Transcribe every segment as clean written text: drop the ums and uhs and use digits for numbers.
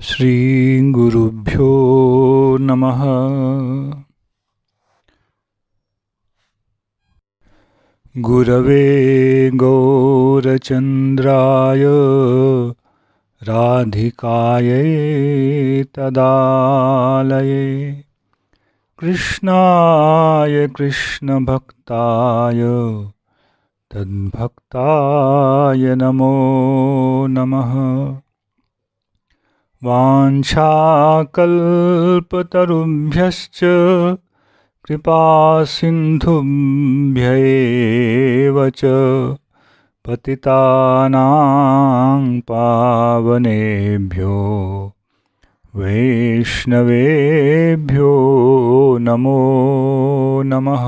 श्री गुरुभ्यो नमः। गुरवे गौरचन्द्राय राधिकायै तदालये कृष्णाय कृष्णभक्ताय तद्भक्ताय नमो नमः। वाञ्छाकल्पतरुभ्यश्च कृपासिन्धुभ्यैव च पतितानां पावनेभ्यो वैष्णवेभ्यो नमो नमः।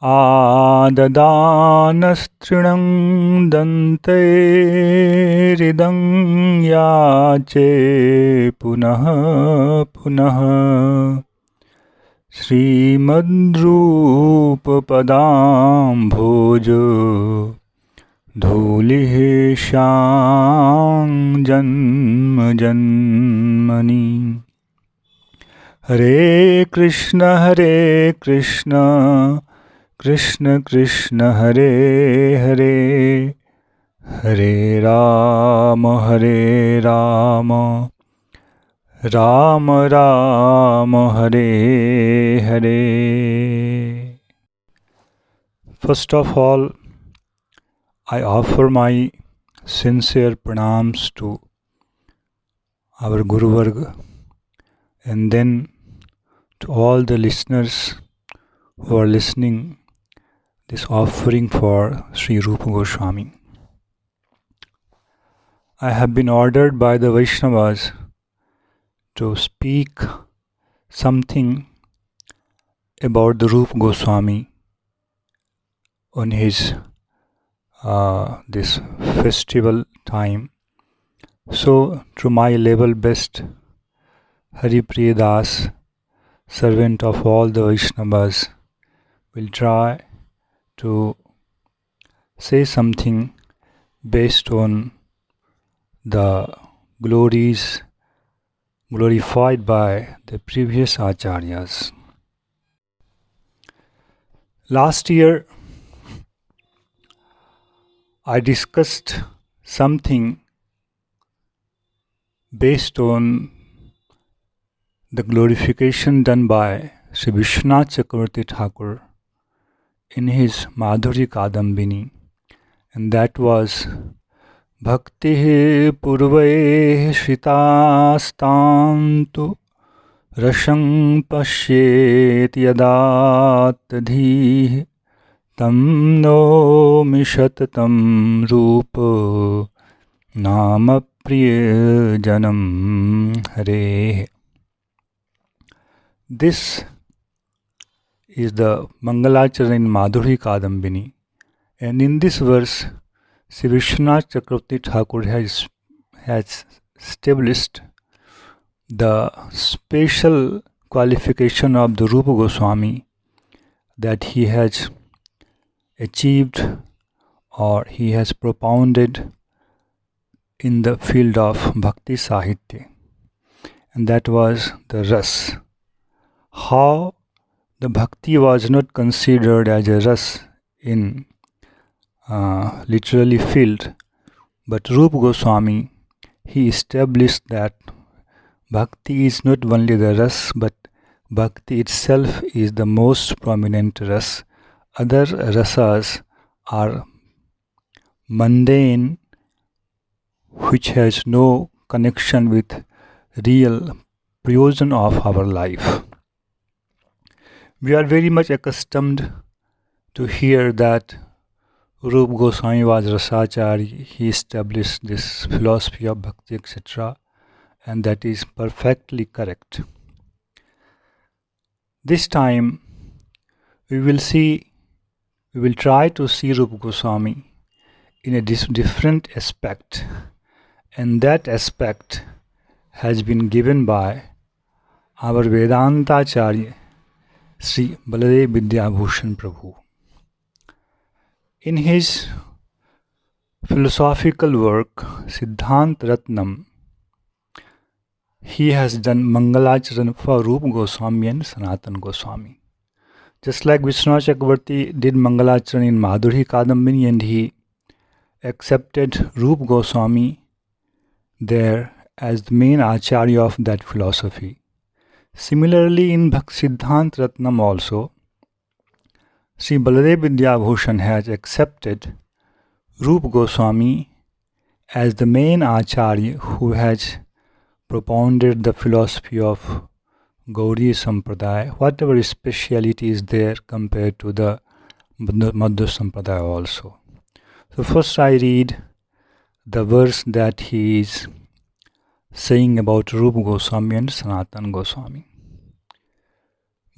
आददानस्तृणं दन्तैरिदं याचे पुनः पुनः श्रीमद्रूपपदाम्भोज धूलिः श्यां जन्म जन्मनि। हरे कृष्ण कृष्ण कृष्ण हरे हरे, हरे Ram Ram Ram Hare Hare. First of all, I offer my sincere pranams to our Guru Varga, and then to all the listeners who are listening this offering for Sri Rupa Goswami. I have been ordered by the Vaishnavas to speak something about the Rupa Goswami on his this festival time. So, to my level best, Hari Priya Das, servant of all the Vaishnavas, will try to say something based on the glories glorified by the previous acharyas. Last year, I discussed something based on the glorification done by Sri Vishwanath Chakravarti Thakur in his Madhuri Kadambini, and that was Bhakti Purvai Shitastantu Rashang Pashyet Yadatadhi Tam Nomi Shatatam Rupa Nama Priya Janam Hare. This is the Mangalacharana in Madhuri Kadambini, and in this verse, Sri Vishwanath Chakravarti Thakur has established the special qualification of the Rupa Goswami that he has achieved or he has propounded in the field of Bhakti Sahitya, and that was the Ras. How the Bhakti was not considered as a Ras in literally field, but Rupa Goswami, he established that Bhakti is not only the Ras, but Bhakti itself is the most prominent Ras. Other Rasas are mundane, which has no connection with real prayojan of our life. We are very much accustomed to hear that Rupa Goswami was Rasachari, he established this philosophy of Bhakti, etc., and that is perfectly correct. This time, we will try to see Rupa Goswami in a different aspect, and that aspect has been given by our Vedanta Acharya, Sri Baladev Vidyabhushan Prabhu. In his philosophical work Siddhant Ratnam, he has done Mangalacharan for Rupa Goswami and Sanatana Goswami. Just like Vishnu Chakravarti did Mangalacharan in Madhuri Kadambini, and he accepted Rupa Goswami there as the main acharya of that philosophy. Similarly, in Siddhant Ratnam also, Sri Baladev Vidyabhushan has accepted Rupa Goswami as the main acharya who has propounded the philosophy of Gaudiya Sampradaya, whatever speciality is there compared to the Madhva Sampradaya also. So first I read the verse that he is saying about Rupa Goswami and Sanatana Goswami.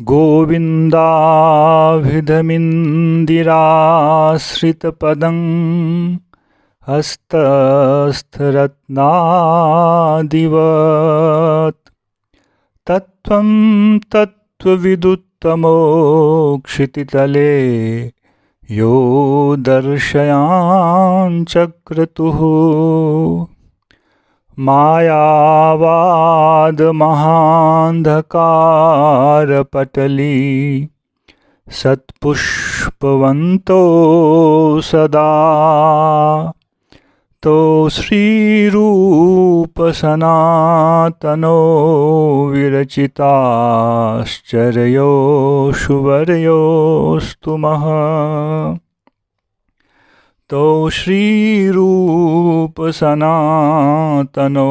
Govinda vidhamindira padam hastastharatnadivat tattvam tattvaviduttamo kshititale yo darshayan chakratuhu मायावाद महांधकार पटली सत्पुष्पवंतो सदा तो श्री रूप सनातनो विरचिताश्चर्यो शुवर्योस्तुमः तो श्री रूप सनातनो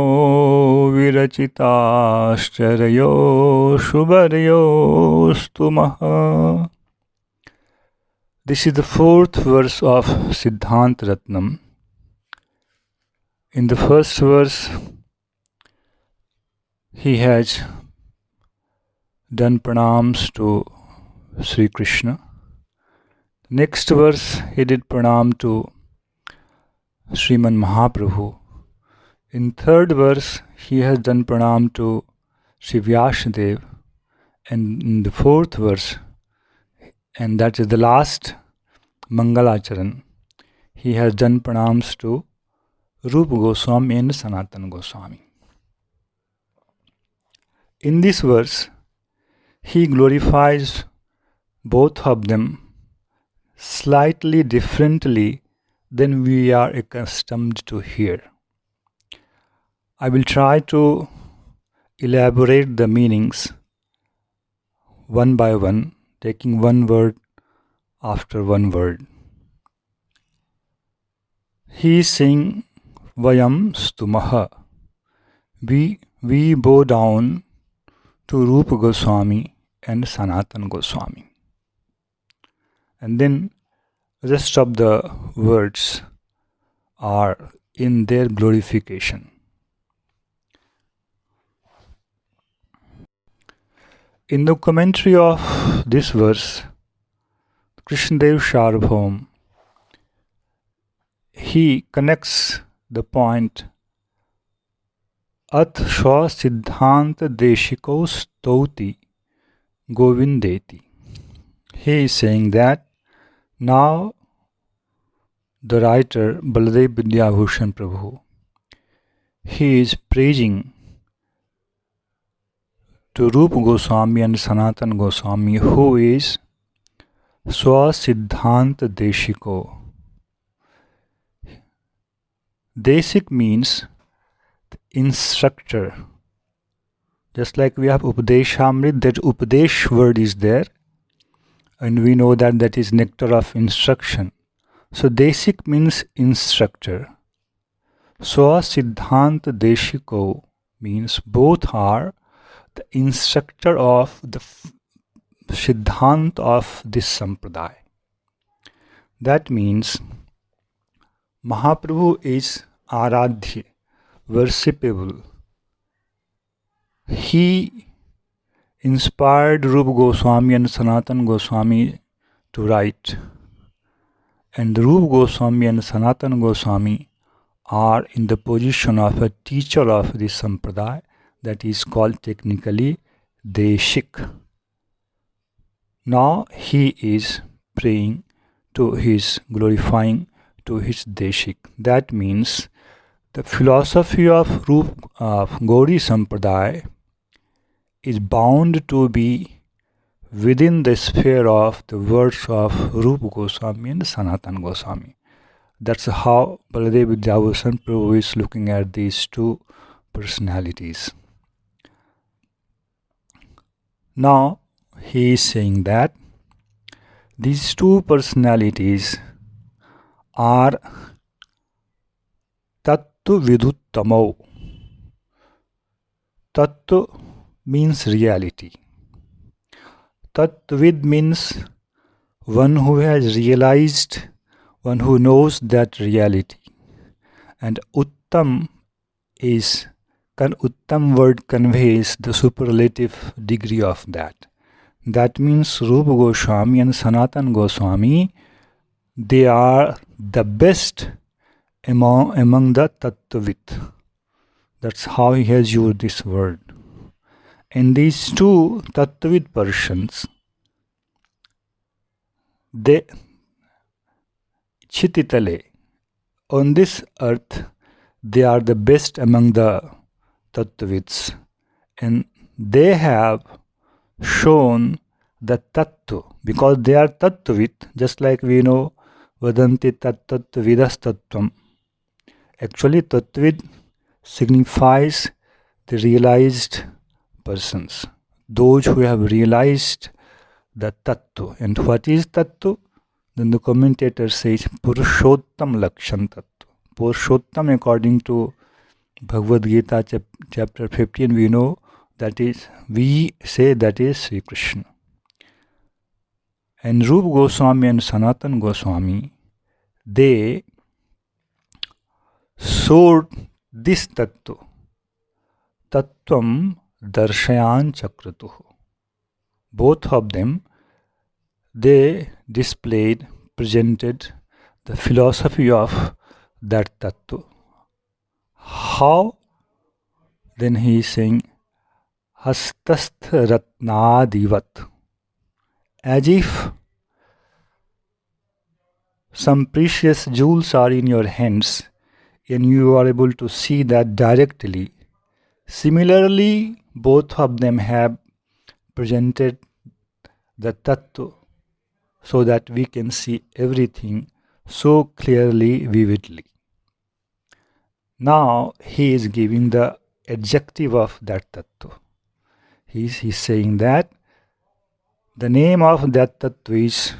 विरचिताश्चर्यो शुभर्योस्तुमः. This is the fourth verse of Siddhant Ratnam. In the first verse, he has done pranams to Sri Krishna. Next verse, he did pranam to Sriman Mahaprabhu. In third verse, he has done pranam to Sri Vyasadev. And in the fourth verse, and that is the last Mangalacharan, he has done pranams to Rupa Goswami and Sanatana Goswami. In this verse, he glorifies both of them slightly differently than we are accustomed to hear. I will try to elaborate the meanings one by one, taking one word after one word. He is saying, Vayam Stumaha. We bow down to Rupa Goswami and Sanatana Goswami. And then rest of the words are in their glorification. In the commentary of this verse, Krishnadev Sarvabhaum, he connects the point At Shwa Siddhanta Deshiko Stauti Govindeti. He is saying that now the writer Baladev Vidyabhushan Prabhu, he is praising to Rupa Goswami and Sanatana Goswami, who is Swa Siddhanta Deshiko. Desik means instructor. Just like we have Upadeshamrit, that Upadesh word is there, and we know that that is nectar of instruction. So Desik means instructor. Swa Siddhanta Deshiko means both are the instructor of the Siddhant of this Sampradaya. That means Mahaprabhu is Aradhya, worshipable. He inspired Rupa Goswami and Sanatana Goswami to write. And Rupa Goswami and Sanatana Goswami are in the position of a teacher of this Sampradaya, that is called technically Deshik. Now he is praying to his glorifying to his deshik. That means the philosophy of Gaudi Sampradaya is bound to be within the sphere of the words of Rupa Goswami and Sanatana Goswami. That's how Baladev Vidyabhushan Prabhu is looking at these two personalities. Now he is saying that these two personalities are Tattva Viduttamo. Tattva means reality. Tattvid means one who has realized, one who knows that reality. And Uttam Uttam word conveys the superlative degree of that. That means Rupa Goswami and Sanatana Goswami, they are the best among the Tattvit. That's how he has used this word. And these two Tattvit persons, they Chititale, on this earth, they are the best among the Tattvits, and they have shown the Tattva, because they are Tattvit, just like we know Vadanti Tattat Vidas Tattvam. Actually, Tattvid signifies the realized persons, those who have realized the Tattva. And what is Tattva? Then the commentator says Purushottam Lakshan Tattva. Purushottam, according to Bhagavad Gita chapter 15, we know that is, we say that is Sri Krishna. And Rupa Goswami and Sanatana Goswami, they showed this Tattva. Tattvam Darshayan Chakratuh. Both of them, they displayed, presented the philosophy of that Tattva. How? Then he is saying, Hastastha Ratnadivat. As if some precious jewels are in your hands and you are able to see that directly. Similarly, both of them have presented the Tattva so that we can see everything so clearly, vividly. Now he is giving the adjective of that Tattva. He's saying that the name of that Tattva is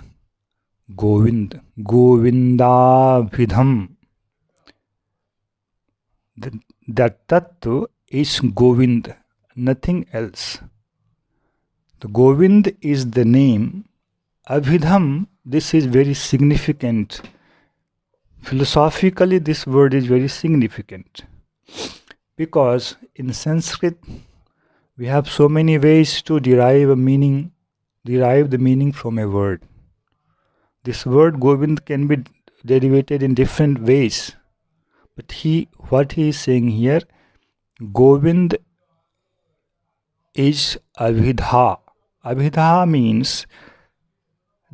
Govind, Govindabhidham. That Tattva is Govind, nothing else. The Govind is the name. Abhidham, this is very significant. Philosophically, this word is very significant. Because in Sanskrit, we have so many ways to derive the meaning from a word. This word Govind can be derivated in different ways. But what he is saying here, Govind is Abhidha. Abhidha means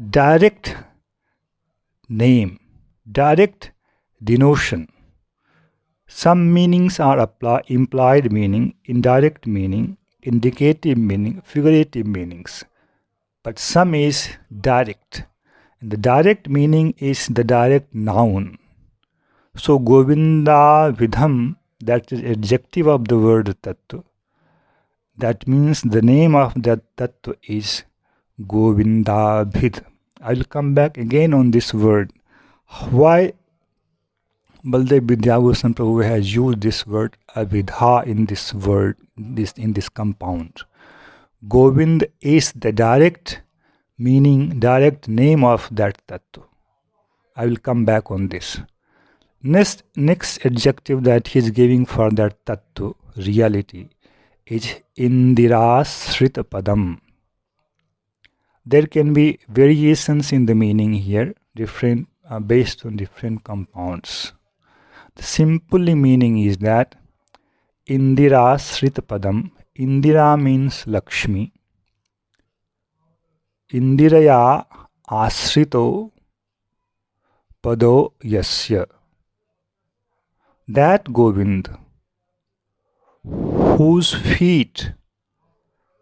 direct name, direct denotion. Some meanings are implied meaning, indirect meaning, indicative meaning, figurative meanings. But some is direct. And the direct meaning is the direct noun. So Govinda Vidham, that is adjective of the word Tattva. That means the name of that Tattva is Govindabhid. I will come back again on this word. Why Baladev Vidyabhushan Prabhu has used this word Abhidha in this word, in this compound. Govind is the direct meaning, direct name of that Tattva. I will come back on this. Next adjective that he is giving for that Tattva, reality, is Indirashrita Padam. There can be variations in the meaning here, different based on different compounds. The simple meaning is that Indirashrita Padam. Indira means Lakshmi. Indiraya Ashrito pado yasya. That Govind, whose feet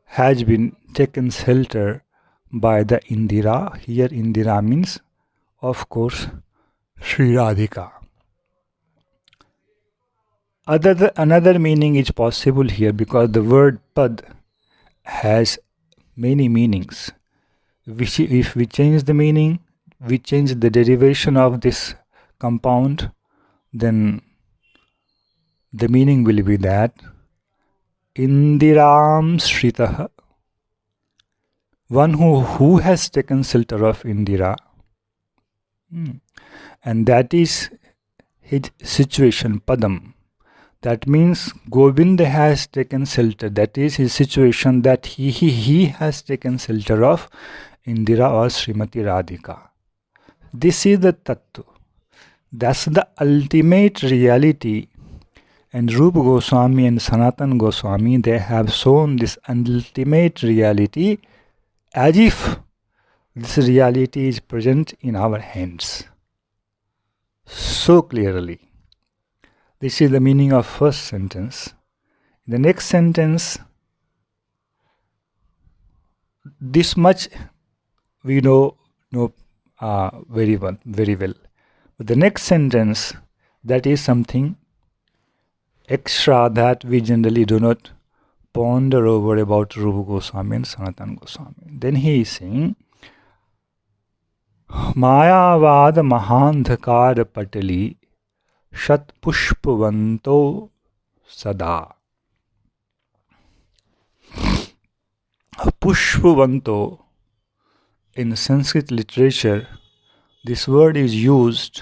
has been taken shelter by the Indira. Here Indira means, of course, Sri Radhika. Another meaning is possible here because the word pad has many meanings. If we change the meaning, we change the derivation of this compound, then the meaning will be that Indiram Shritaha, one who has taken shelter of Indira, and that is his situation, Padam. That means Govinda has taken shelter. That is his situation, that he has taken shelter of Indira or Srimati Radhika. This is the Tattva. That's the ultimate reality. And Rupa Goswami and Sanatan Goswami, they have shown this ultimate reality as if this reality is present in our hands so clearly. This is the meaning of first sentence. In the next sentence, this much we know very well. But the next sentence, that is something extra that we generally do not ponder over about Rupa Goswami and Sanatan Goswami. Then he is saying, Mayavad Mahandhakar Patali Shat Pushpavanto Sada. Pushpavanto, in Sanskrit literature, this word is used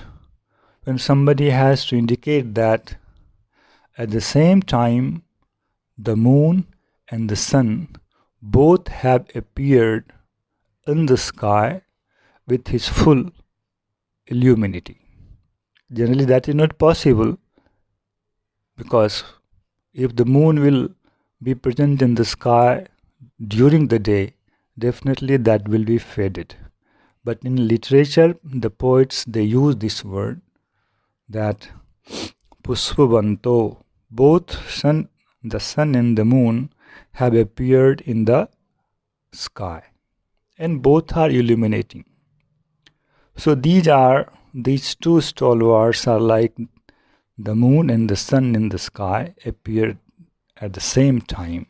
when somebody has to indicate that at the same time the moon and the sun both have appeared in the sky with his full illuminity. Generally that is not possible, because if the moon will be present in the sky during the day, definitely that will be faded. But in literature, the poets, they use this word, that Pushpavanto, both the sun and the moon have appeared in the sky, and both are illuminating. So these two stalwarts are like the moon and the sun in the sky appeared at the same time.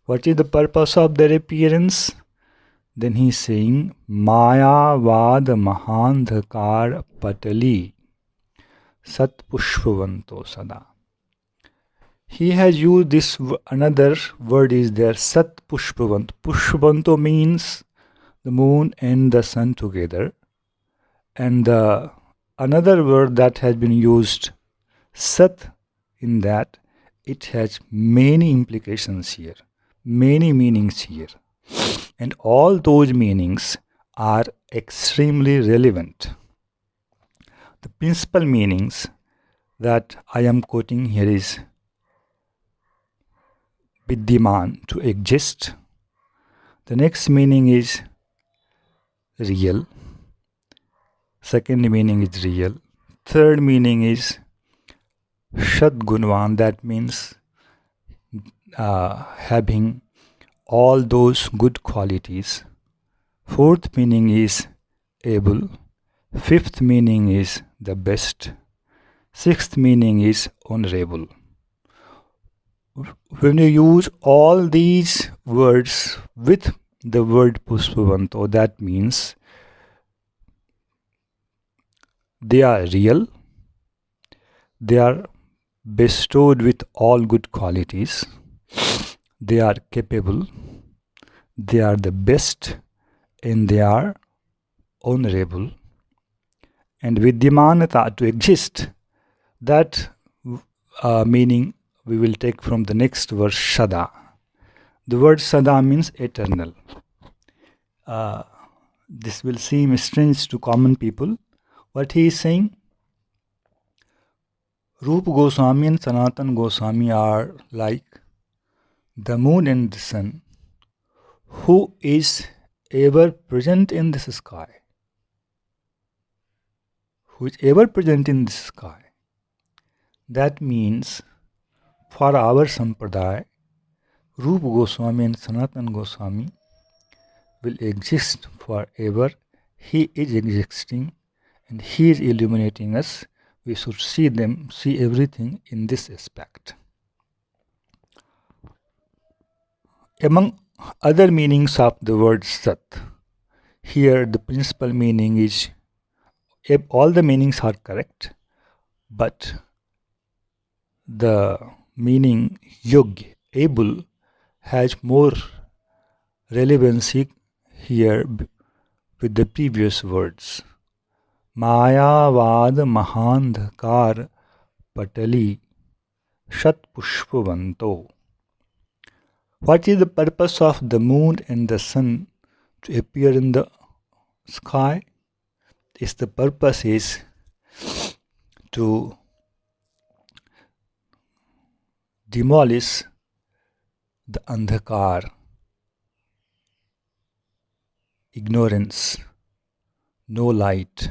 What is the purpose of their appearance? Then he is saying, Mayavad Mahandhakar Patali Sat Pushpavanto Sada. He has used this, another word is there, Sat Pushpavanto. Pushpavanto means the moon and the sun together. And another word that has been used, Sat, in that it has many implications here, many meanings here. And all those meanings are extremely relevant. The principal meanings that I am quoting here is Vidyaman, to exist. The next meaning is real. Second meaning is real. Third meaning is Shadgunvan, that means having all those good qualities. Fourth meaning is able. Fifth meaning is the best. Sixth meaning is honorable. When you use all these words with the word Pushpavanto, that means they are real, they are bestowed with all good qualities, they are capable, they are the best, and they are honorable. And Vidyamanata, to exist, that meaning we will take from the next verse, Sada. The word Sada means eternal. This will seem strange to common people. What he is saying? Rupa Goswami and Sanatan Goswami are like the moon and the sun, who is ever present in this sky, who is ever present in the sky. That means for our Sampradaya, Rupa Goswami and Sanatana Goswami will exist forever. He is existing and he is illuminating us. We should see them, see everything in this aspect. Among other meanings of the word Sat, here the principal meaning is, all the meanings are correct, but the meaning Yog, able, has more relevancy here with the previous words. Mayavad Mahandhakar Patali Shat Pushpavanto. What is the purpose of the moon and the sun to appear in the sky? The purpose is to demolish the andhakar, ignorance, no light,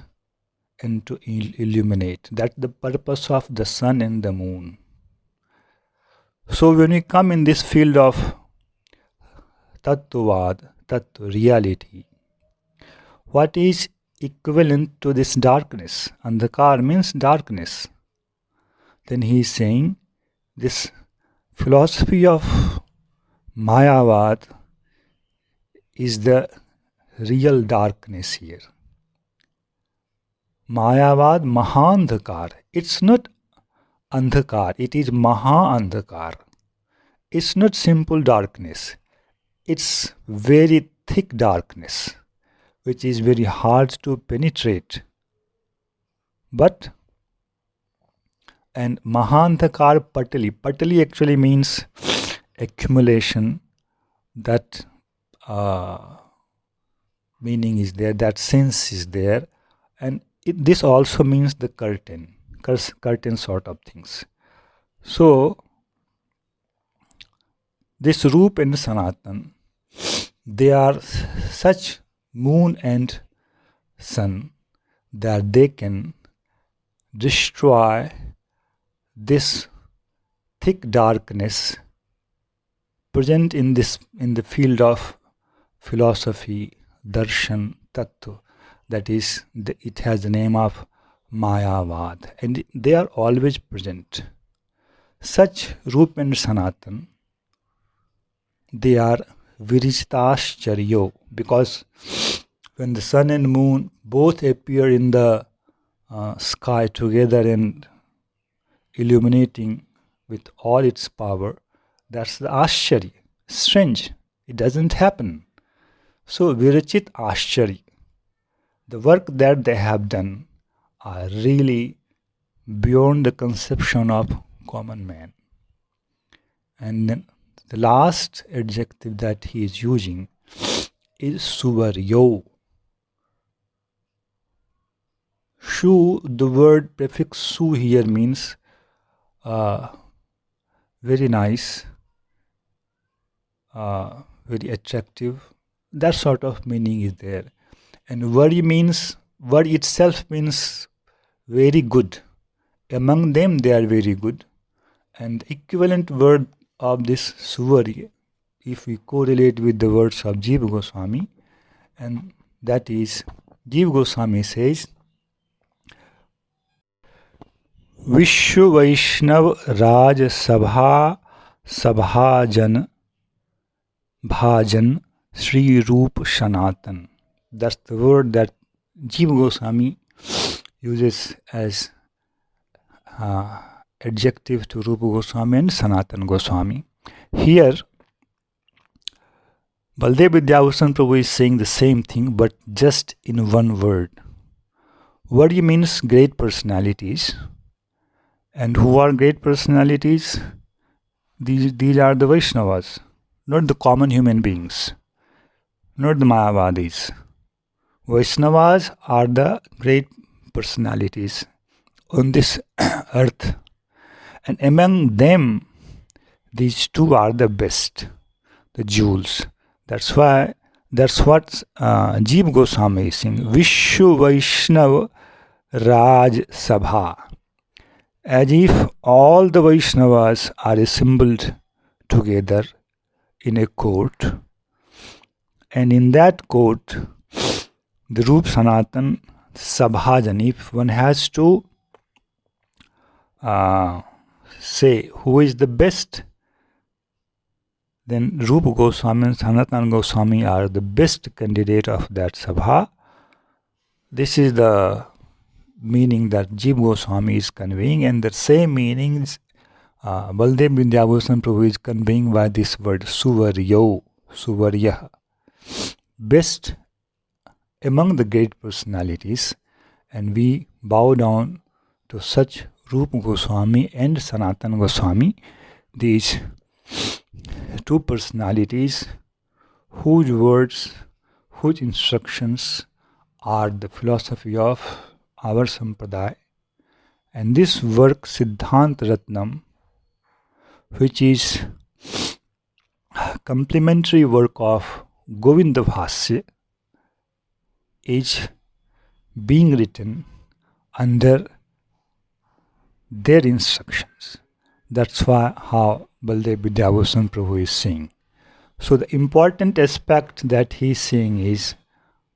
and to illuminate. That's the purpose of the sun and the moon. So when we come in this field of Tattvad, Tattva, reality, what is equivalent to this darkness? Andhakar means darkness. Then he is saying this philosophy of Mayavad is the real darkness here. Mayavad Mahandhakar. It's not Andhakar, it is Maha-Andhakar. It's not simple darkness. It's very thick darkness, which is very hard to penetrate. And Mahandhakar Patali. Patali actually means accumulation. That meaning is there, that sense is there. And this also means the curtain sort of things. So, this Rup and Sanatan, they are such moon and sun that they can destroy this thick darkness present in the field of philosophy, darshan, tattva. That is, it has the name of Mayavad, and they are always present. Such Rup and Sanatan, they are Virichitascharyo, because when the sun and moon both appear in the sky together and illuminating with all its power, that's the Ashchari. Strange, it doesn't happen. So Virichit Ashchari, the work that they have done are really beyond the conception of common man. And then the last adjective that he is using is Suvaryo. Shu, the word prefix Su here means very nice, very attractive. That sort of meaning is there. And word itself means very good. Among them they are very good. And the equivalent word of this Suvari, if we correlate with the words of Jiva Goswami, and that is, Jiva Goswami says, Vishwa Vaishnav Raj Sabha Sabhajan Bhajan Sri Rup Sanatan. That's the word that Jiva Goswami uses as adjective to Rupa Goswami and Sanatana Goswami. Here, Baldev Vidyabhushan Prabhu is saying the same thing, but just in one word. Word means great personalities. And who are great personalities? These are the Vaishnavas, not the common human beings, not the Mayavadis. Vaishnavas are the great personalities on this earth. And among them, these two are the best, the jewels. That's what Jiva Goswami is saying. Vishwa Vaishnava Raj Sabha, as if all the Vaishnavas are assembled together in a court, and in that court, the Rup Sanatan Sabhajan, if one has to say who is the best, then Rupa Goswami and Sanatana Goswami are the best candidate of that Sabha. This is the meaning that Jiva Goswami is conveying, and the same meanings Baldev Vindhyabhushan Prabhu is conveying by this word Suvaryo, Suvaryah. Best among the great personalities, and we bow down to such Rupa Goswami and Sanatana Goswami, these two personalities whose words, whose instructions are the philosophy of our Sampradaya. And this work Siddhant Ratnam, which is complementary work of Govinda Bhasya, is being written under their instructions. That's why how Baldev Vindhyabhushan Prabhu is saying. So the important aspect that he is saying is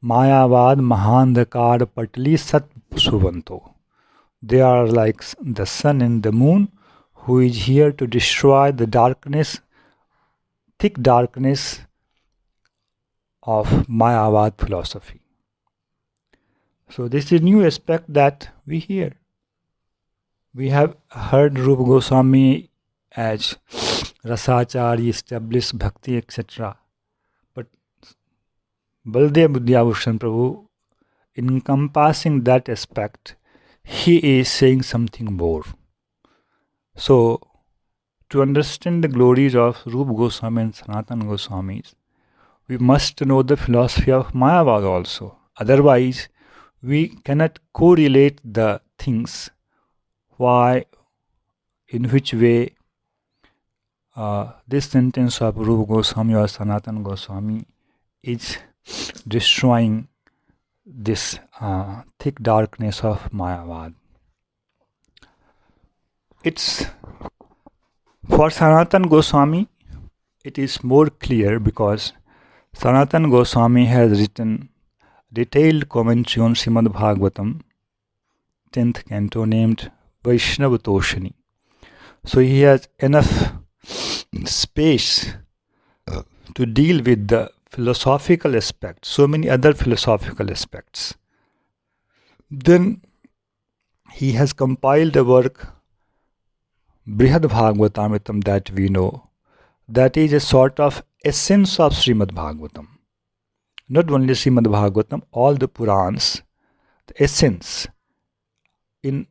Mayavad Mahandakar Patli Sat Suvanto. They are like the sun and the moon who is here to destroy the darkness, thick darkness of Mayavad philosophy. So this is new aspect that we hear. We have heard Rupa Goswami as Rasachari, established bhakti, etc. But Baldev Vindhyabhushan Prabhu, encompassing that aspect, he is saying something more. So, to understand the glories of Rupa Goswami and Sanatana Goswami, we must know the philosophy of Mayavad also. Otherwise, we cannot correlate the things. Why, in which way this sentence of Rupa Goswami or Sanatana Goswami is destroying this thick darkness of Mayavad. It's for Sanatana Goswami, it is more clear because Sanatana Goswami has written detailed commentary on Srimad Bhagavatam, 10th canto, named Vaishnava Toshani. So he has enough space to deal with the philosophical aspects, so many other philosophical aspects. Then he has compiled a work, Brihad Bhagavatamritam, that we know, that is a sort of essence of Srimad Bhagavatam. Not only Srimad Bhagavatam, all the Purans, the essence. In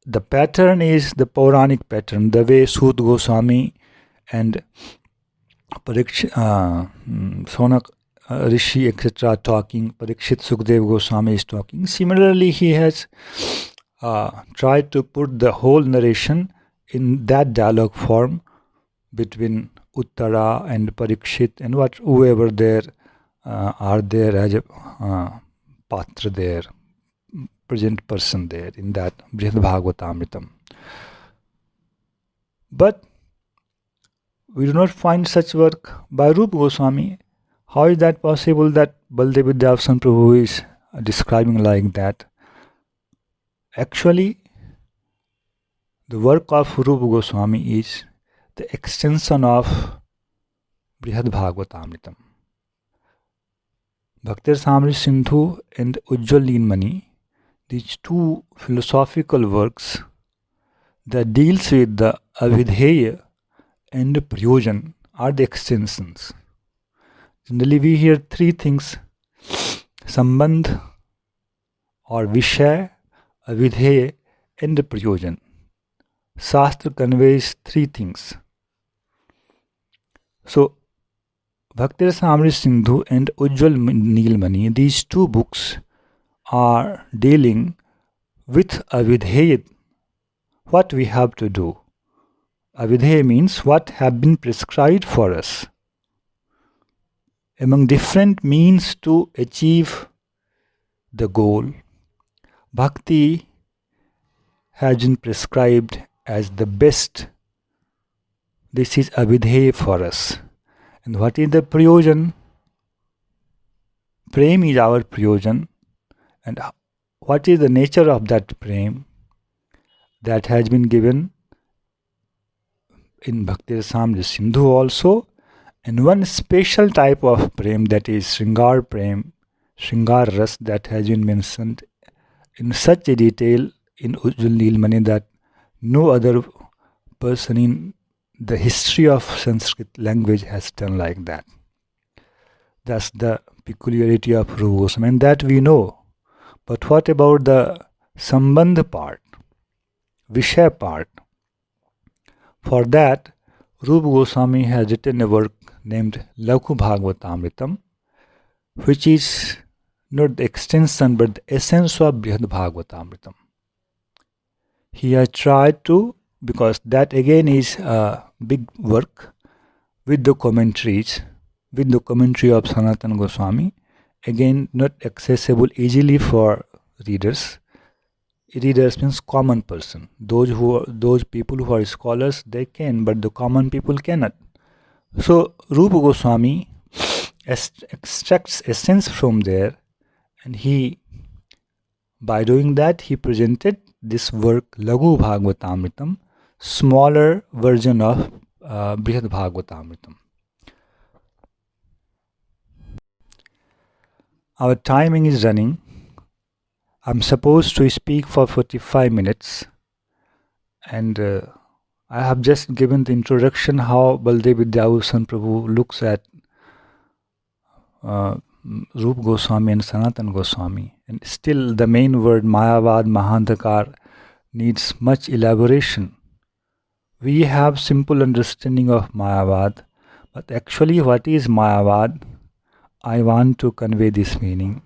the pattern is the Puranic pattern, the way Sut Goswami and Sonak Rishi, etc. talking, Parikshit Sukdev Goswami is talking. Similarly, he has tried to put the whole narration in that dialogue form between Uttara and Parikshit and whoever there are there as a patra there, present person there in that Brihad Bhagavatamritam. But we do not find such work by Rupa Goswami. How is that possible that Baldev Vindhyabhushan Prabhu is describing like that? Actually, the work of Rupa Goswami is the extension of Brihad Bhagavatamritam. Bhakti Rasamrita Sindhu and Ujjwal Neelmani, these two philosophical works that deals with the Avidheya and Prayojan are the extensions. Generally we hear three things: Sambandh or Vishaya, Avidheya and Prayojan. Shastra conveys three things. So Bhakti Rasamrita Sindhu and Ujjwal Neelmani, these two books are dealing with Avidheya, what we have to do. Avidheya means what have been prescribed for us. Among different means to achieve the goal, Bhakti has been prescribed as the best. This is Abhidheya for us. And what is the Prayojan? Prem is our Prayojan. And what is the nature of that Prem? That has been given in Bhakti Rasamrita Sindhu also. And one special type of Prem, that is Shringar Prem, Shringar Ras, that has been mentioned in such a detail in Ujjwal Neelmani that no other person in the history of Sanskrit language has done like that. That's the peculiarity of Rupa Goswami, and that we know. But what about the Sambandha part, Vishaya part? For that, Rupa Goswami has written a work named Lakhu Bhagavatamritam, which is not the extension but the essence of Brihad Bhagavatamritam. He has tried to, because that again is a big work with the commentaries, with the commentary of Sanatana Goswami, again not accessible easily for readers. Readers means common person. Those people who are scholars, they can, but the common people cannot. So Rupa Goswami extracts essence from there, and by doing that, he presented this work Laghu Bhagavatamritam, smaller version of Brihad Bhagavatamritam. Our timing is running. I'm supposed to speak for 45 minutes, and I have just given the introduction how Baldev Vidyabhushan Prabhu looks at Rupa Goswami and Sanatana Goswami. And still the main word Mayavad, Mahandakar needs much elaboration. We have simple understanding of Mayavad, but actually what is Mayavad? I want to convey this meaning.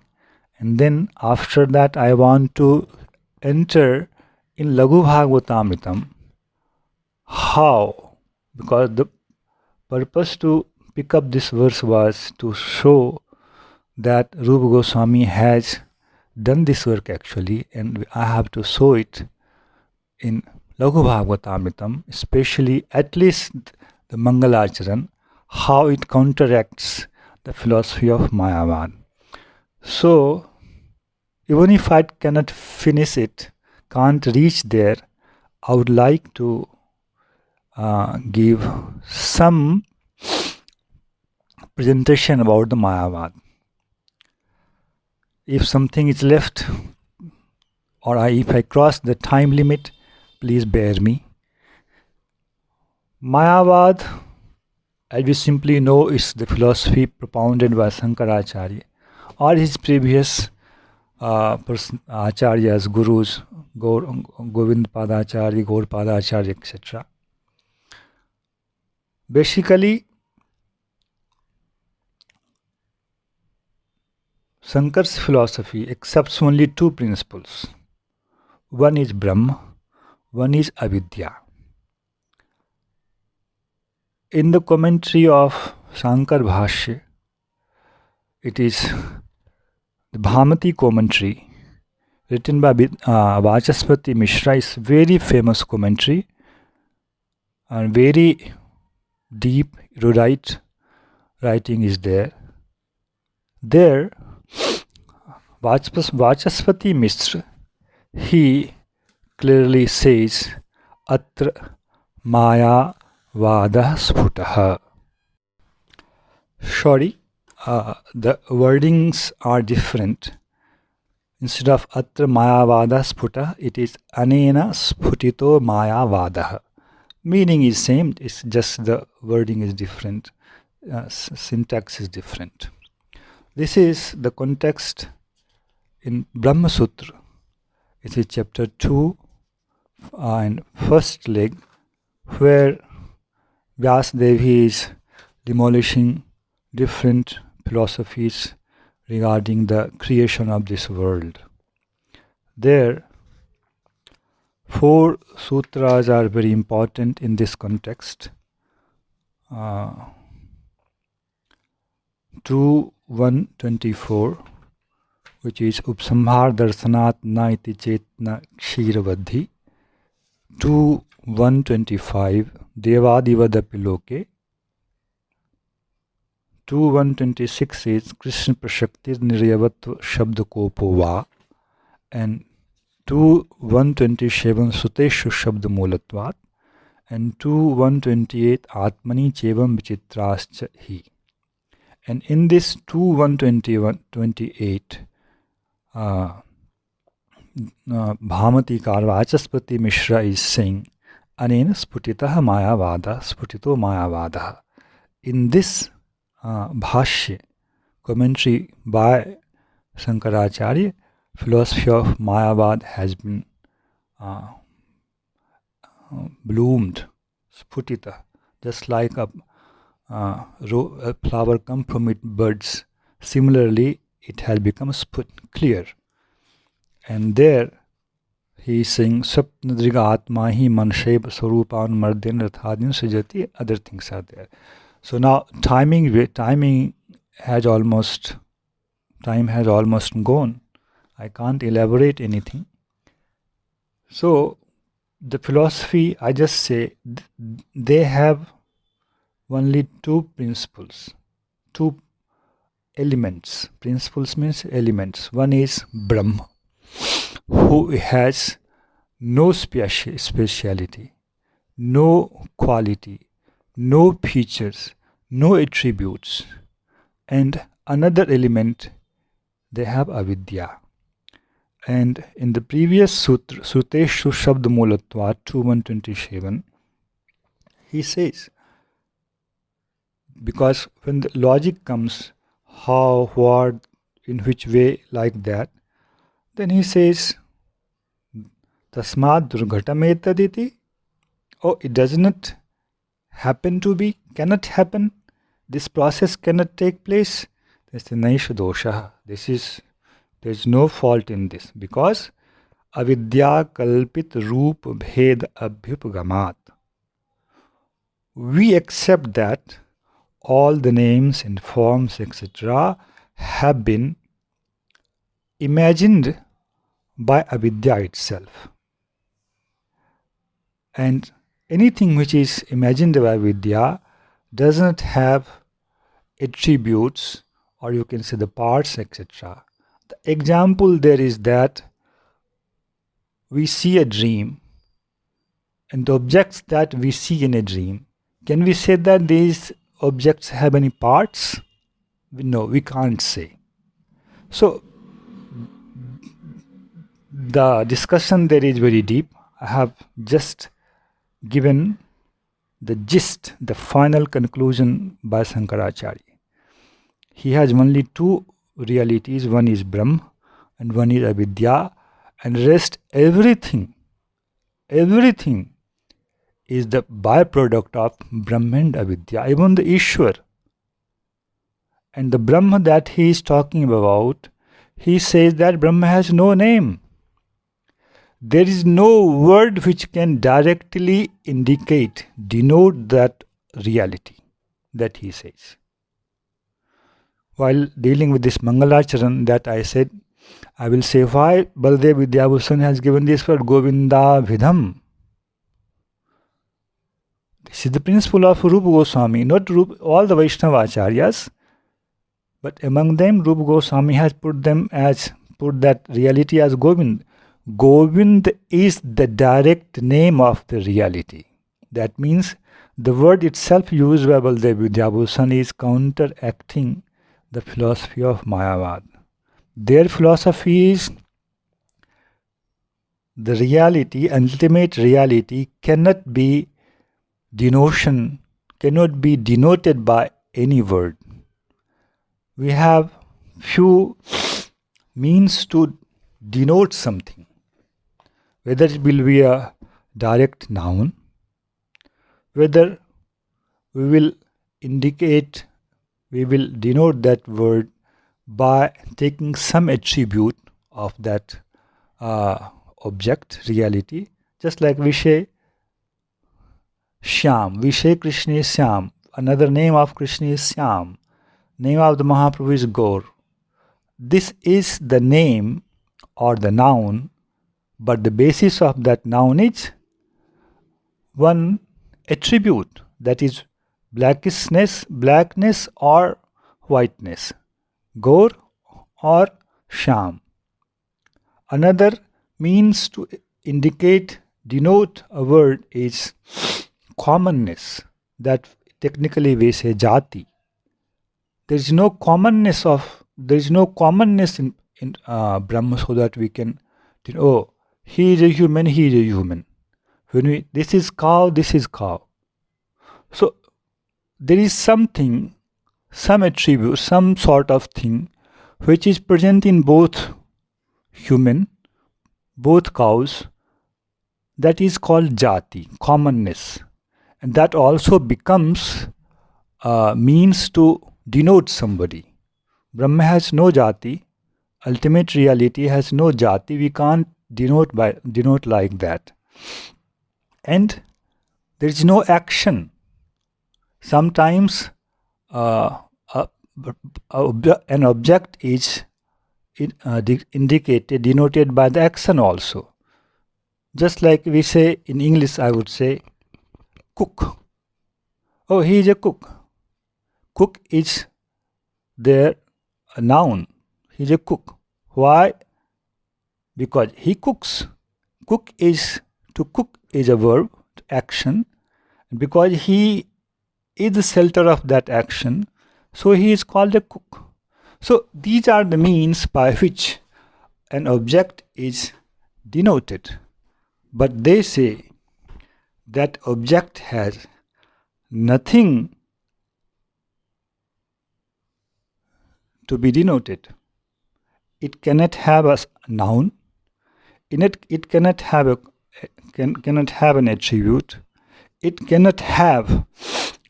And then after that I want to enter in Laghu Bhagavatamritam. How? Because the purpose to pick up this verse was to show that Rupa Goswami has done this work actually, and I have to show it in Laghu Bhagavatamritam, especially at least the Mangalacharan, how it counteracts the philosophy of Mayavad. So, even if I cannot finish it, can't reach there, I would like to give some presentation about the Mayavad. If something is left, or if I cross the time limit, please bear me. Mayavad, as we simply know, is the philosophy propounded by Shankaracharya or his previous acharyas, gurus, Govind Padacharya, Gaur Padacharya, etc. Basically, Shankar's philosophy accepts only two principles. One is Brahma, one is Avidya. In the commentary of Shankar Bhashya, it is the Bhamati commentary written by Vachaspati Mishra, is very famous commentary and very deep, erudite writing is there. There, Vachaspati Mishra, he clearly says, Atra Maya Vada Sputaha. Sorry, the wordings are different. Instead of Atra Maya Vada Sputa, it is Anena Sputito Maya Vada. Meaning is same, it's just the wording is different, syntax is different. This is the context in Brahma Sutra. It is chapter 2 and first leg, where Vyasadevi is demolishing different philosophies regarding the creation of this world. There, 4 sutras are very important in this context. 2.1.24, which is Upsamhar Darshanat Na iti Chetna Kshiravadhi. 2:125 Devadivadapiloke. 2:126 is Krishna Prashaktir Niryavatva Shabdakopova, and 2:127 Suteshu Shabdamulatvat, and 2:128 Atmani Chevam Vichitrascha Hi. And in this 2:128 Bhamati Karvachaspati Mishra is saying, Anena Sputitaha Mayavada Sputito Mayavada. In this Bhashya, commentary by Shankaracharya, philosophy of Mayavad has been bloomed, sputita, just like a flower come from its buds. Similarly, it has become clear. And there he is saying, Sapnadriga Atma hi mansheb sarupan mardin rathadin sujati, other things are there. So now time has almost gone. I can't elaborate anything. So the philosophy, I just say, they have only two principles, two elements. Principles means elements. One is Brahma, who has no speciality, no quality, no features, no attributes. And another element, they have avidya. And in the previous sutra, Suteshu Shabdamulatvat 2:127, he says, because when the logic comes, how, what, in which way, like that, then he says, Tasmad Durghatametaditi. Oh, it does not happen to be, cannot happen. This process cannot take place. This is Naisha dosha. There is no fault in this, because avidya kalpit roop bhed abhyupagamat. We accept that all the names and forms, etc., have been imagined by avidya itself. And anything which is imagined by avidya does not have attributes, or you can say the parts, etc. The example there is that we see a dream, and the objects that we see in a dream, can we say that these objects have any parts? No, we can't say. So the discussion there is very deep. I have just given the gist, the final conclusion by Shankaracharya. He has only two realities. One is Brahm and one is avidya, and rest everything is the byproduct of Brahma and avidya, even the Ishwar. And the Brahma that he is talking about, he says that Brahma has no name. There is no word which can directly denote that reality that he says. While dealing with this Mangalacharan that I said, I will say why Baldev Vidyabhushan has given this word Govinda Vidham. This is the principle of Rupa Goswami, not all the Vaishnava Acharyas, but among them Rupa Goswami has put that reality as Govind. Govind is the direct name of the reality. That means the word itself used by Baldev Vidyabhushan is counteracting the philosophy of Mayavad. Their philosophy is the reality, ultimate reality, cannot be denoted by any word. We have few means to denote something, whether it will be a direct noun, whether we will denote that word by taking some attribute of that object, reality, just like Vishay Shyam. Vishay Krishna is Shyam. Another name of Krishna is Shyam. Name of the Mahaprabhu is Gaur. this is the name or the noun, but the basis of that noun is one attribute, that is blackness or whiteness, Gaur or Sham. Another means to indicate, denote a word is commonness, that technically we say jati. There is no commonness in Brahma, so that we can, oh, he is a human, he is a human. This is cow, this is cow. So there is something, some attribute, some sort of thing which is present in both human, both cows, that is called jati, commonness. And that also becomes means to denote somebody. Brahma has no jati, ultimate reality has no jati, we can't denote like that. And there is no action. Sometimes an object is indicated, denoted by the action also. Just like we say in English, I would say cook. Oh, he is a cook. Cook is there a noun. He is a cook. Why? Because he cooks. To cook is a verb, action. Because he is the center of that action, so he is called a cook. So these are the means by which an object is denoted. But they say that object has nothing to be denoted. It cannot have a noun. In it cannot have an attribute. It cannot have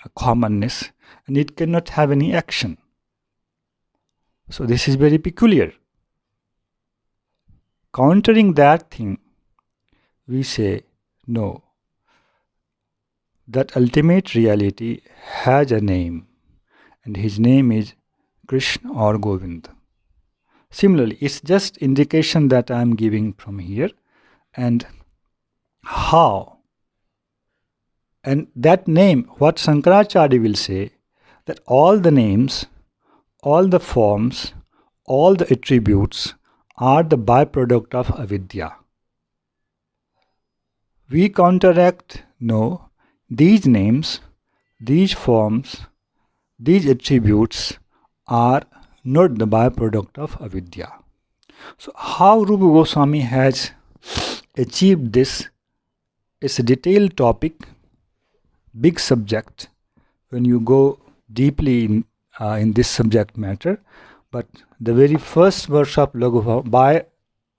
a commonness, and it cannot have any action. So this is very peculiar. Countering that thing, we say no. That ultimate reality has a name, and his name is Krishna or Govind. Similarly, it's just indication that I am giving from here, and how. And that name, what Shankaracharya will say, that all the names, all the forms, all the attributes are the byproduct of avidya. We counteract, no, these names, these forms, these attributes are not the byproduct of avidya. So how Rupa Goswami has achieved this is a detailed topic, big subject when you go deeply in this subject matter. But the very first verse of by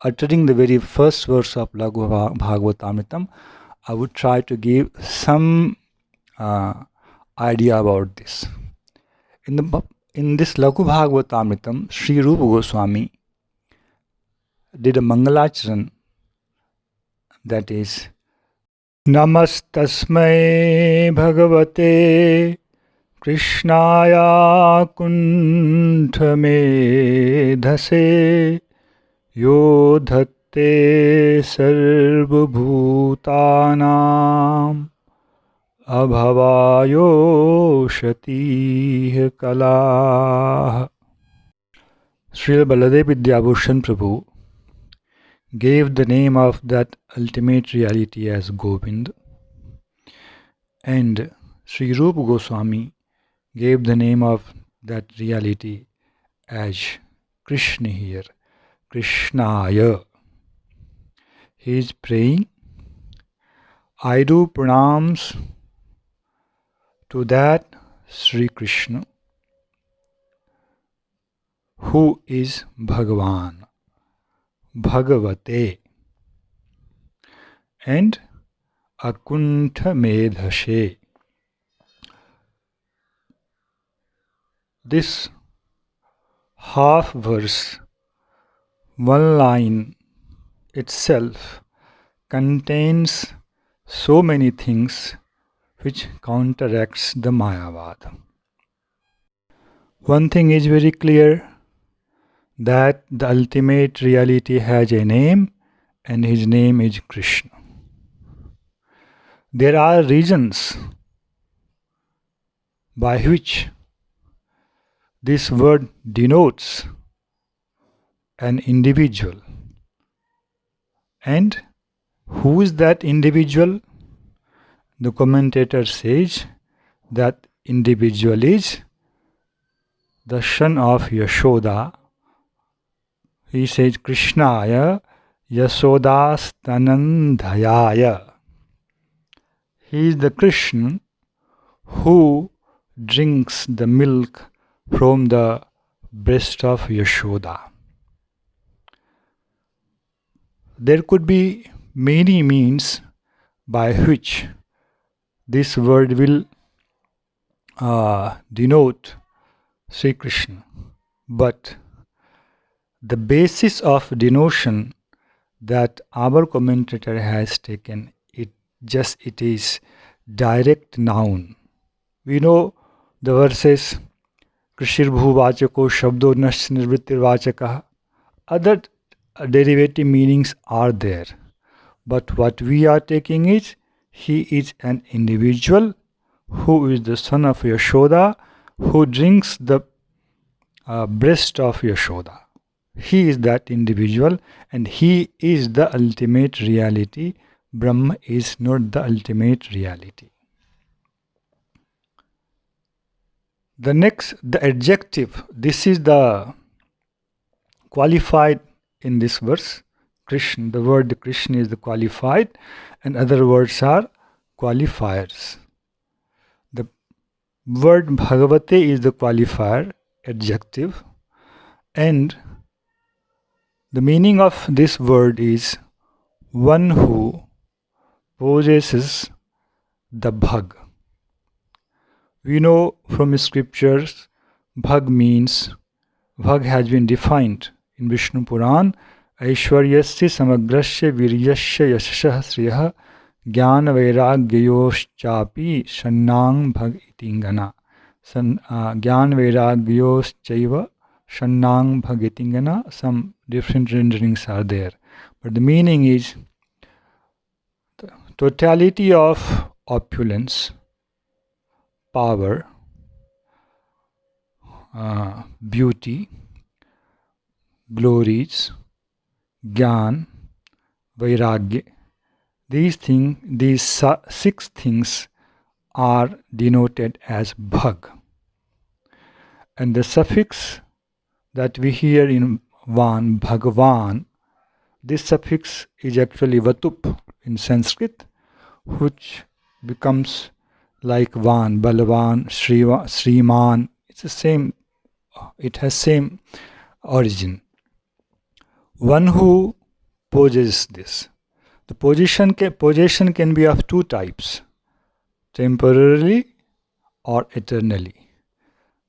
uttering the very first verse of Laghu Bhagavatamritam, I would try to give some idea about this. In this Laghu Bhagavatamritam, Sri Rupa Goswami did a Mangalacharan, that is Namastasmai Bhagavate Krishnaya Kuntamedhase Yodhatte Sarvabhutanam Abhavayo Shati Kala. Srila Baladev Vidyabhushan Prabhu gave the name of that ultimate reality as Govind, and Sri Rupa Goswami gave the name of that reality as Krishna here, Krishnaya. He is praying, I do pranams to that Sri Krishna who is Bhagavan, Bhagavate, and Akuntha Medhashe. This half verse, one line itself contains so many things which counteracts the Mayavad. One thing is very clear, that the ultimate reality has a name, and his name is Krishna. There are reasons by which this word denotes an individual. And who is that individual? The commentator says that individual is the son of Yashoda. He says Krishnaya Yasodastanandhayaya. He is the Krishna who drinks the milk from the breast of Yashoda. There could be many means by which this word will denote Sri Krishna, but the basis of denotion that our commentator has taken, it is direct noun. We know the verses Krishirбhuvachako shabdo nasya nirvrittirvachakah. Other derivative meanings are there, but what we are taking is he is an individual who is the son of Yashoda, who drinks the breast of Yashoda. He is that individual, and he is the ultimate reality. Brahma is not the ultimate reality. The adjective, this is the qualified in this verse. Krishna, the word Krishna is the qualified, and other words are qualifiers. The word Bhagavate is the qualifier, adjective, and the meaning of this word is one who possesses the Bhag. We know from scriptures, Bhag means, Bhag has been defined in Vishnu Puran, Aishwaryasya samagrasya viryasya yashashah sriyah jnana vairagyayoschapi shannang bhag itingana. Jnana vairagyyoschaiva shannang bhag itingana. Some different renderings are there. But the meaning is the totality of opulence, power, beauty, glories, Gyan, Vairagya. These six things are denoted as Bhag. And the suffix that we hear in Van, Bhagavan, this suffix is actually Vatup in Sanskrit, which becomes like Van, Balavan, Sriman. It's the same, it has same origin. One who possesses this. The possession can be of two types, temporarily or eternally.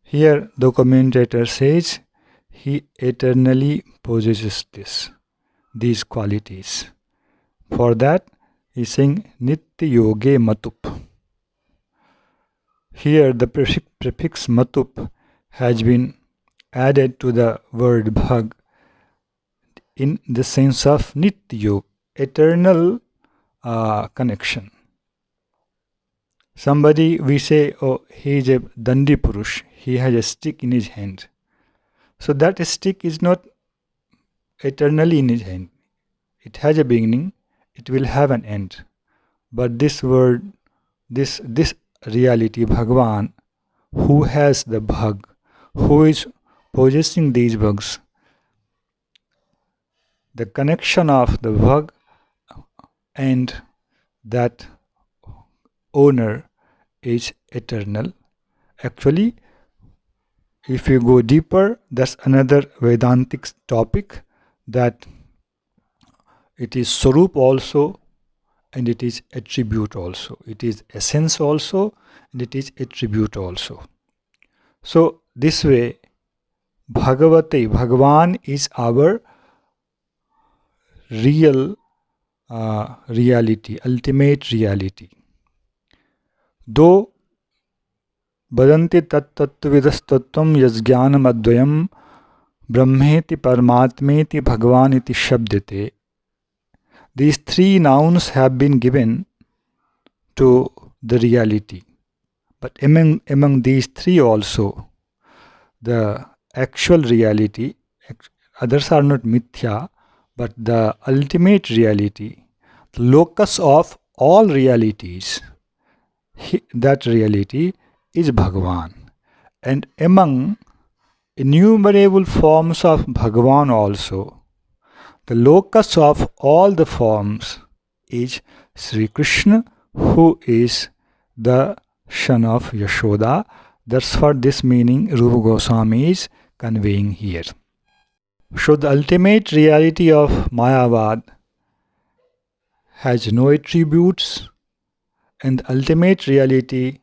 Here the commentator says he eternally possesses these qualities. For that he is saying Nitya Yoge Matup. Here the prefix Matup has been added to the word Bhag in the sense of Nitya, eternal connection. Somebody, we say, oh, he is a Dandi Purush, he has a stick in his hand. So that stick is not eternally in his hand. It has a beginning, it will have an end. But this word, this reality, Bhagavan, who has the Bhag, who is possessing these Bhags, the connection of the Bhag and that owner is eternal. Actually, if you go deeper, that's another Vedantic topic, that it is Swarup also and it is attribute also. It is essence also and it is attribute also. So this way, Bhagavate, Bhagavan is our real reality, ultimate reality. Though Badanti tat tattvavidastatvam yasjnanam advayam Brahmeti Paramatmeti Bhagavan iti Shabdite. These three nouns have been given to the reality. But among these three also, the actual reality, others are not mithya, but the ultimate reality, the locus of all realities, that reality is Bhagavan. And among innumerable forms of Bhagavan also, the locus of all the forms is Sri Krishna, who is the son of Yashoda. That's what this meaning Rupa Goswami is conveying here. So the ultimate reality of Mayavad has no attributes, and the ultimate reality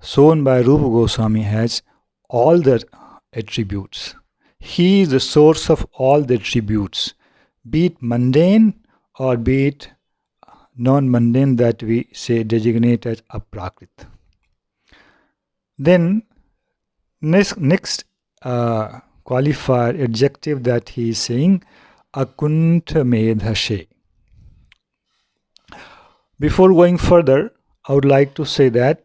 shown by Rupa Goswami has all the attributes. He is the source of all the attributes, be it mundane or be it non-mundane, that we say designate as aprakrit. Then next qualifier, adjective that he is saying, akuntha medhashe. Before going further, I would like to say that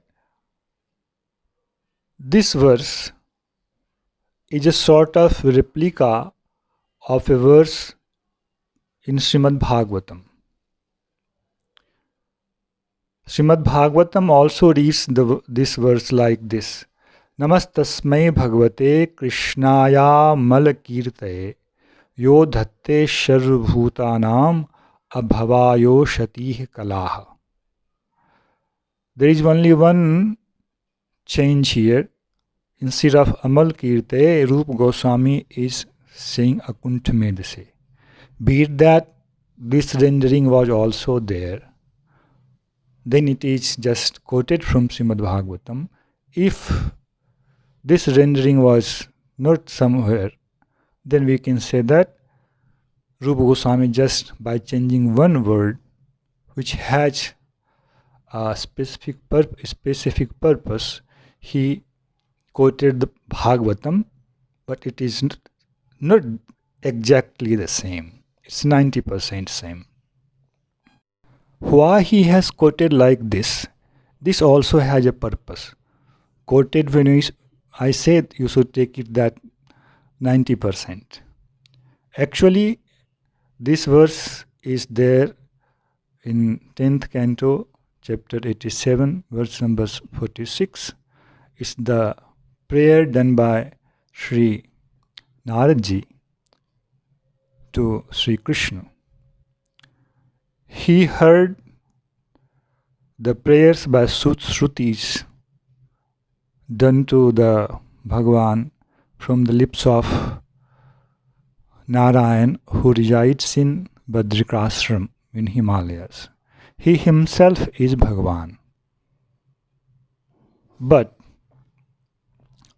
this verse is a sort of replica of a verse in Srimad Bhagavatam. Srimad Bhagavatam also reads this verse like this: Namastasmai Bhagavate Krishnaya Malakirtaye Yo Dhatte Sarvabhutanam Abhavayo Shatih Kalaha. There is only one change here. Instead of Amal Kirte, Rupa Goswami is saying Akuntha Medhase. Be it that this rendering was also there, then it is just quoted from Srimad Bhagavatam. If this rendering was not somewhere, then we can say that Rupa Goswami, just by changing one word which has a specific purpose, he quoted the Bhagavatam, but it is not exactly the same. It's 90% same. Why he has quoted like this also has a purpose. Quoted, when I said you should take it that 90%. Actually, this verse is there in 10th canto, chapter 87, verse number 46. It's the prayer done by Sri Naradji to Sri Krishna. He heard the prayers by Shrutis done to the Bhagavan from the lips of Narayan, who resides in Badrikashram in Himalayas. He himself is Bhagavan. But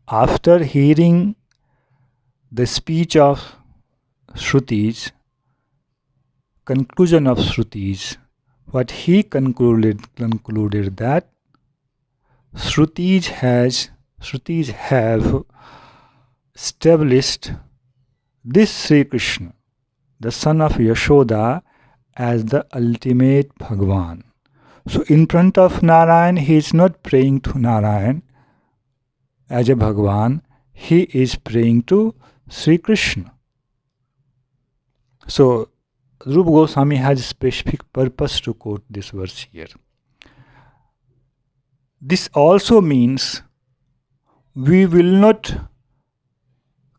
after hearing the speech of Shrutis, conclusion of Shrutis, what he concluded that Shrutis have established this Sri Krishna, the son of Yashoda, as the ultimate Bhagavan. So in front of Narayan, he is not praying to Narayan as a Bhagavan, he is praying to Sri Krishna. So Rupa Goswami has a specific purpose to quote this verse here. This also means we will not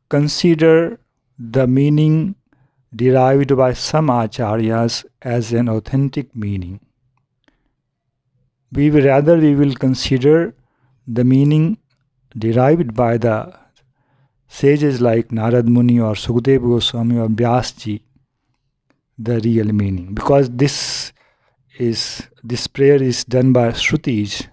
consider the meaning derived by some acharyas as an authentic meaning. We will consider the meaning derived by the sages like Narad Muni or Sukadeva Goswami or Vyasji, the real meaning. Because this prayer is done by Shrutis,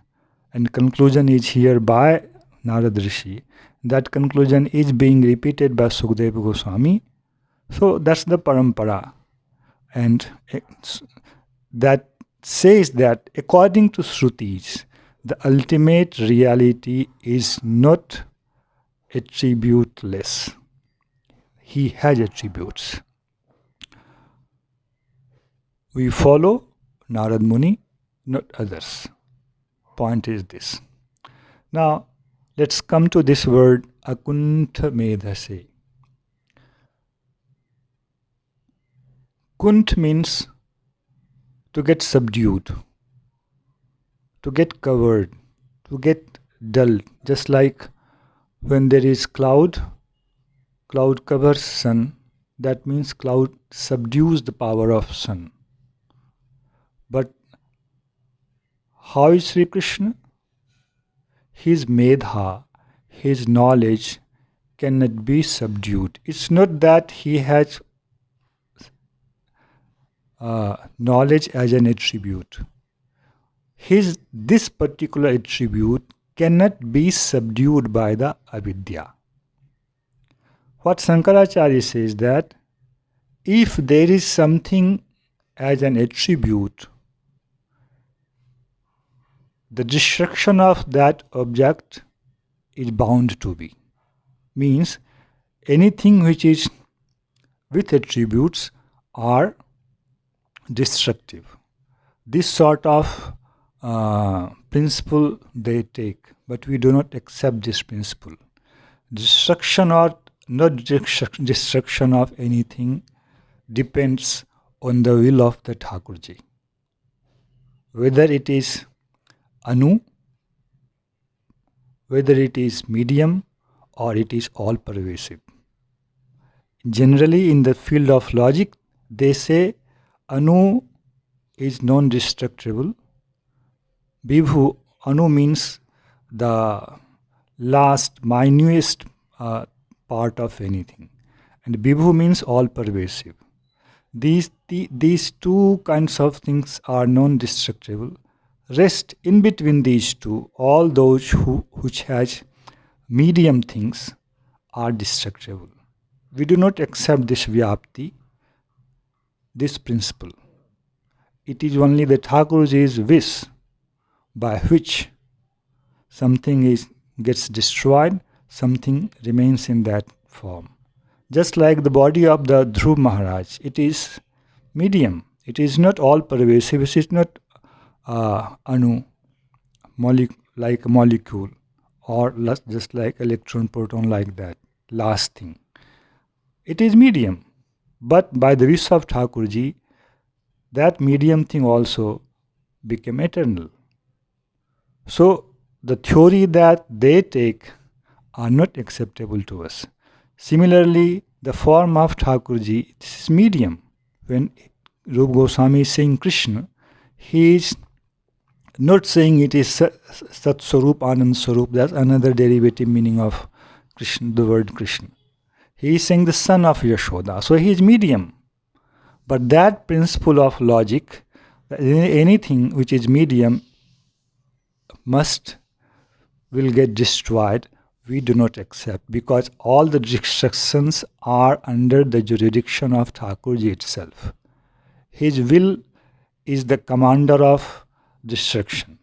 and conclusion is here by Narad Rishi. That conclusion is being repeated by Sukadeva Goswami. So that's the parampara. And that says that according to Shrutis, the ultimate reality is not attributeless. He has attributes. We follow Narad Muni, not others. Point is this. Now, let's come to this word akuntha medhase. Kunt means to get subdued, to get covered, to get dull. Just like when there is cloud covers sun. That means cloud subdues the power of sun. But how is Sri Krishna? His medha, his knowledge cannot be subdued. It's not that he has knowledge as an attribute. This particular attribute cannot be subdued by the avidya. What Shankaracharya says that if there is something as an attribute, the destruction of that object is bound to be. Means anything which is with attributes are destructive. This sort of principle they take, but we do not accept this principle. Destruction or not destruction of anything depends on the will of the Thakurji. Whether it is Anu, whether it is medium, or it is all pervasive. Generally, in the field of logic, they say Anu is non-destructible. Vibhu, Anu means the last, minutest part of anything. And Vibhu means all pervasive. These two kinds of things are non-destructible. Rest in between these two, all those which has medium things are destructible. We do not accept this vyapti, this principle. It is only the Thakurji's wish by which something gets destroyed, something remains in that form. Just like the body of the Dhruv Maharaj, it is medium. It is not all pervasive. It is not anu, like a molecule, or just like electron, proton, like that, last thing. It is medium. But by the wish of Thakurji, that medium thing also became eternal. So the theory that they take are not acceptable to us. Similarly, the form of Thakurji is medium. When Rupa Goswami is saying Krishna, he is not saying it is Sat Swarup, Anand Swarup. That's another derivative meaning of Krishna, the word Krishna. He is saying the son of Yashoda. So he is medium. But that principle of logic, anything which is medium will get destroyed, we do not accept, because all the destructions are under the jurisdiction of Thakurji itself. His will is the commander of destruction.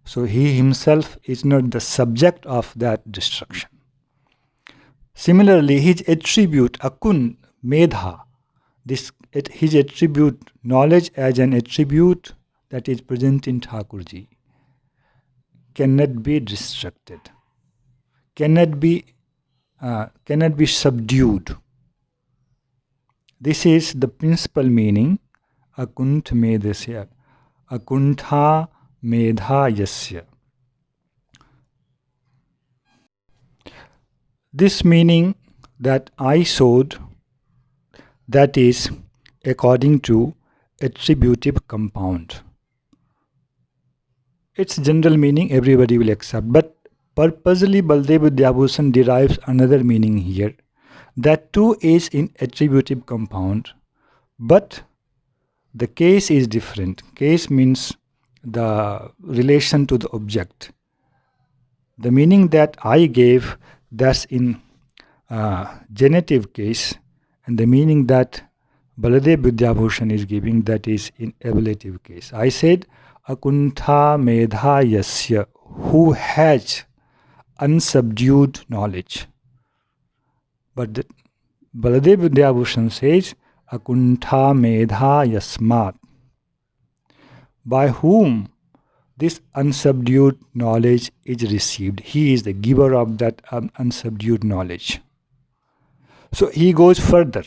So he himself is not the subject of that destruction. Similarly, his attribute, akun, medha, his attribute, knowledge as an attribute that is present in Thakurji, cannot be destructed, cannot be subdued. This is the principal meaning, akuntha medhasya, akuntha medha yasya. This meaning that I showed, that is according to attributive compound. Its general meaning everybody will accept, but purposely Baldev Vidyabhushan derives another meaning here. That too is in attributive compound, but the case is different. Case means the relation to the object. The meaning that I gave, that's in genitive case, and the meaning that Baladev Vidyabhushan is giving, that is in ablative case. I said akuntha medha yasya, who has unsubdued knowledge. But Baladev Vidyabhushan says, Akuntha Medha Yasmat. By whom this unsubdued knowledge is received. He is the giver of that unsubdued knowledge. So he goes further,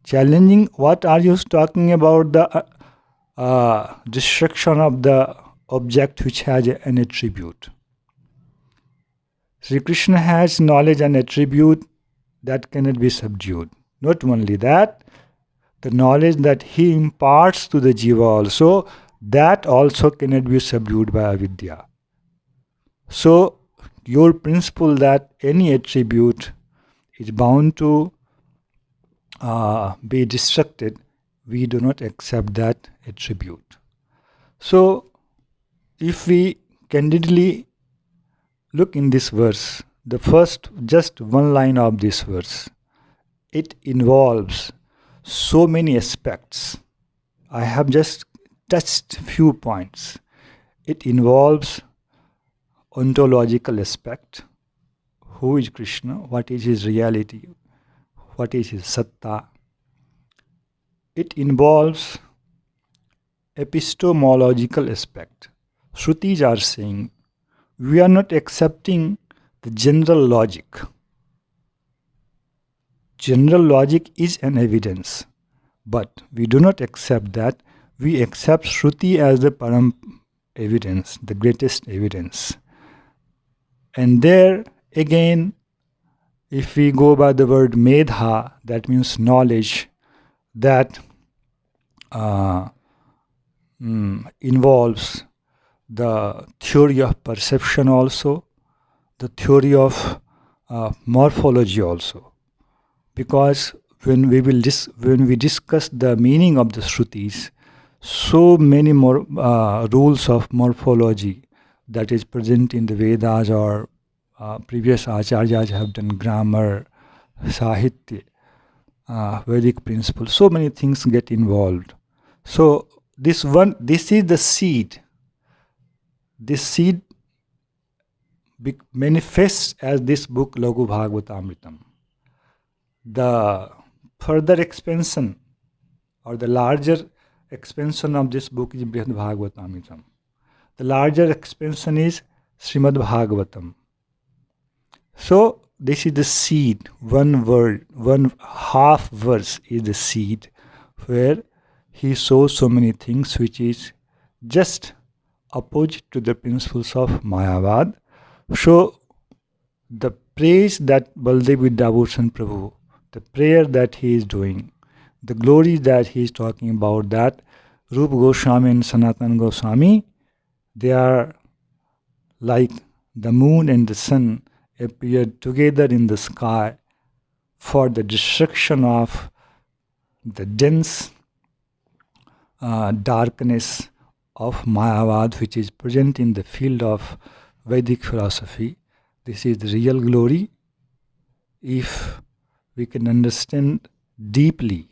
challenging, what are you talking about the destruction of the object which has an attribute? Sri Krishna has knowledge and attribute that cannot be subdued. Not only that, the knowledge that he imparts to the jiva also, that also cannot be subdued by avidya. So, your principle that any attribute is bound to be destructed, we do not accept that attribute. So, if we candidly look in this verse, the first just one line of this verse, it involves so many aspects. I have just touched few points. It involves ontological aspect. Who is Krishna? What is his reality? What is his satta? It involves epistemological aspect. Shrutis are saying, we are not accepting the general logic. General logic is an evidence, but we do not accept that. We accept Shruti as the param evidence, the greatest evidence. And there again, if we go by the word medha, that means knowledge, that involves the theory of perception also, the theory of morphology also. Because when we discuss the meaning of the Shrutis, so many more rules of morphology that is present in the Vedas, or previous acharyas have done grammar, sahitya, Vedic principles. So many things get involved. So this is the seed. This seed manifests as this book Laghu Bhagavatamritam. The further expansion or the larger expansion of this book is Brihad Bhagavatamritam. The larger expansion is Srimad Bhagavatam. So this is the seed. One word, one half verse is the seed where he shows so many things which is just opposite to the principles of Mayavad. So the praise that Baladev Vidyabhushan Prabhu, the prayer that he is doing, the glory that he is talking about, that Rupa Goswami and Sanatana Goswami, they are like the moon and the sun appeared together in the sky for the destruction of the dense darkness of Mayavad, which is present in the field of Vedic philosophy. This is the real glory. If we can understand deeply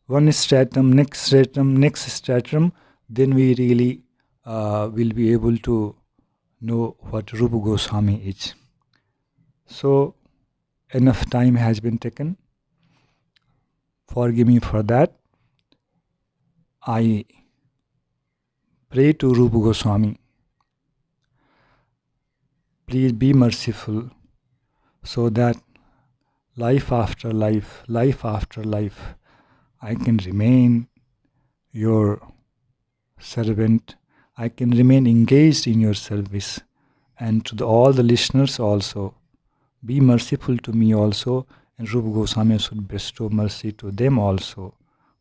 one stratum, next stratum, then we really will be able to know what Rupa Goswami is. So enough time has been taken. Forgive me for that. I pray to Rupa Goswami, please be merciful so that life after life, I can remain your servant. I can remain engaged in your service. And to all the listeners also, be merciful to me also, and Rupa Goswami should bestow mercy to them also.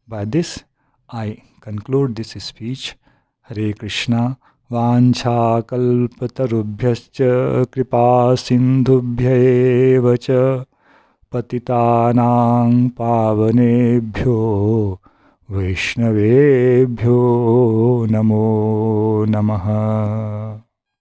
By this, I conclude this speech. Hare Krishna. Vancha kalpatarubhyascha kripa sindhubhya cha patitanang pavanebhyo vaishnavebhyo namo namaha.